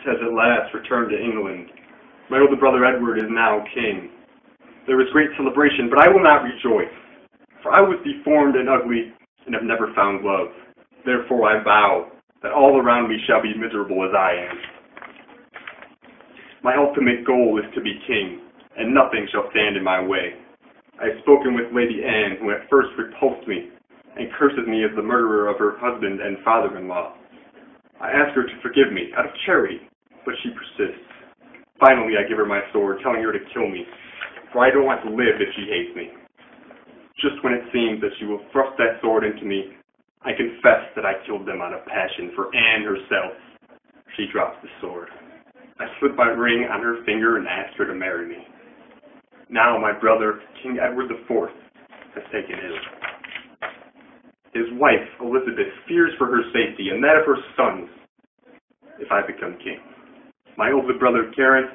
has at last returned to England. My older brother Edward is now king. There is great celebration, but I will not rejoice, for I was deformed and ugly and have never found love. Therefore I vow that all around me shall be miserable as I am. My ultimate goal is to be king, and nothing shall stand in my way. I have spoken with Lady Anne, who at first repulsed me, and curses me as the murderer of her husband and father-in-law. I ask her to forgive me, out of charity, but she persists. Finally, I give her my sword, telling her to kill me, for I don't want to live if she hates me. Just when it seems that she will thrust that sword into me, I confess that I killed them out of passion for Anne herself. She drops the sword. I slip my ring on her finger and ask her to marry me. Now my brother, King Edward IV, has taken ill. His wife, Elizabeth, fears for her safety and that of her sons if I become king. My older brother, Gareth,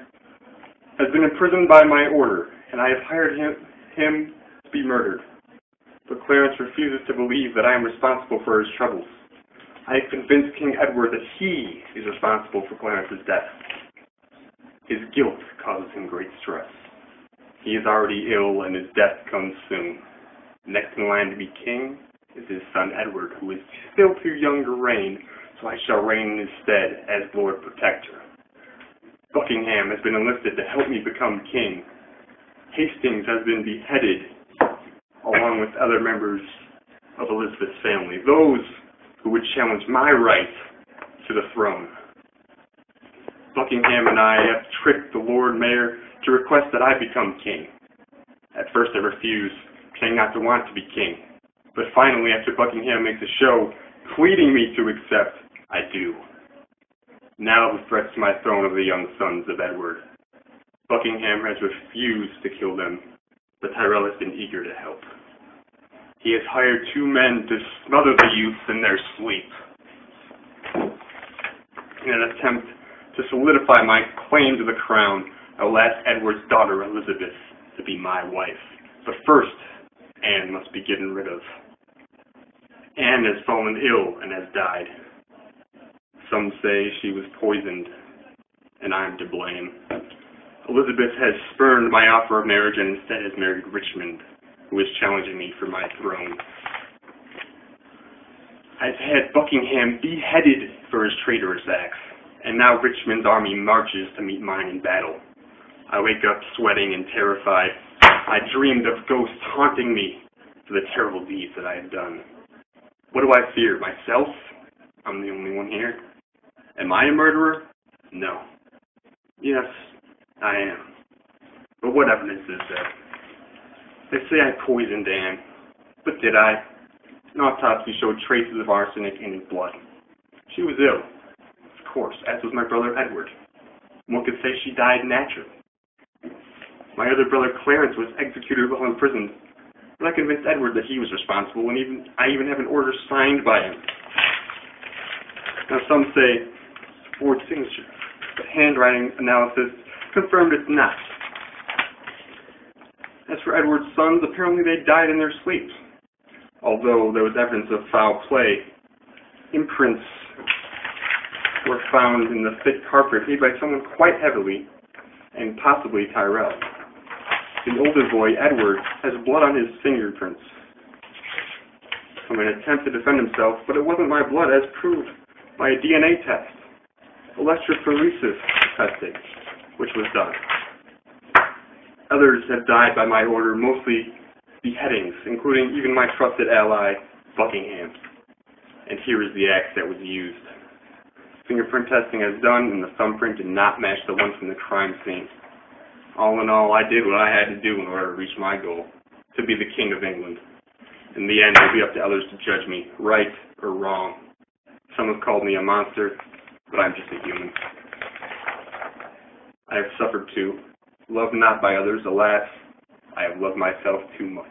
has been imprisoned by my order, and I have hired him to be murdered. But Clarence refuses to believe that I am responsible for his troubles. I have convinced King Edward that he is responsible for Clarence's death. His guilt causes him great stress. He is already ill, and his death comes soon. Next in line to be king is his son Edward, who is still too young to reign, so I shall reign in his stead as Lord Protector. Buckingham has been enlisted to help me become king. Hastings has been beheaded, along with other members of Elizabeth's family, those who would challenge my right to the throne. Buckingham and I have tricked the Lord Mayor to request that I become king. At first I refused, saying not to want to be king. But finally, after Buckingham makes a show, pleading me to accept, I do. Now the threats to my throne are the young sons of Edward. Buckingham has refused to kill them, but Tyrell has been eager to help. He has hired 2 men to smother the youths in their sleep. In an attempt to solidify my claim to the crown, I will ask Edward's daughter, Elizabeth, to be my wife. But first, Anne must be gotten rid of. Anne has fallen ill and has died. Some say she was poisoned, and I am to blame. Elizabeth has spurned my offer of marriage and instead has married Richmond, who is challenging me for my throne. I've had Buckingham beheaded for his traitorous acts, and now Richmond's army marches to meet mine in battle. I wake up sweating and terrified. I dreamed of ghosts haunting me for the terrible deeds that I have done. What do I fear? Myself? I'm the only one here. Am I a murderer? No. Yes, I am. But what evidence is there? They say I poisoned Anne. But did I? An autopsy showed traces of arsenic in his blood. She was ill, of course, as was my brother Edward. One could say she died naturally. My other brother Clarence was executed while imprisoned, but I convinced Edward that he was responsible, and I even have an order signed by him. Now some say forged signature, but handwriting analysis confirmed it's not. As for Edward's sons, apparently they died in their sleep. Although there was evidence of foul play, imprints were found in the thick carpet made by someone quite heavily, and possibly Tyrell. The older boy, Edward, has blood on his fingerprints from an attempt to defend himself, but it wasn't my blood as proved by a DNA test, electrophoresis testing, which was done. Others have died by my order, mostly beheadings, including even my trusted ally, Buckingham. And here is the axe that was used. Fingerprint testing is done, and the thumbprint did not match the one from the crime scene. All in all, I did what I had to do in order to reach my goal, to be the King of England. In the end, it will be up to others to judge me, right or wrong. Some have called me a monster, but I'm just a human. I have suffered too. Loved not by others, alas, I have loved myself too much.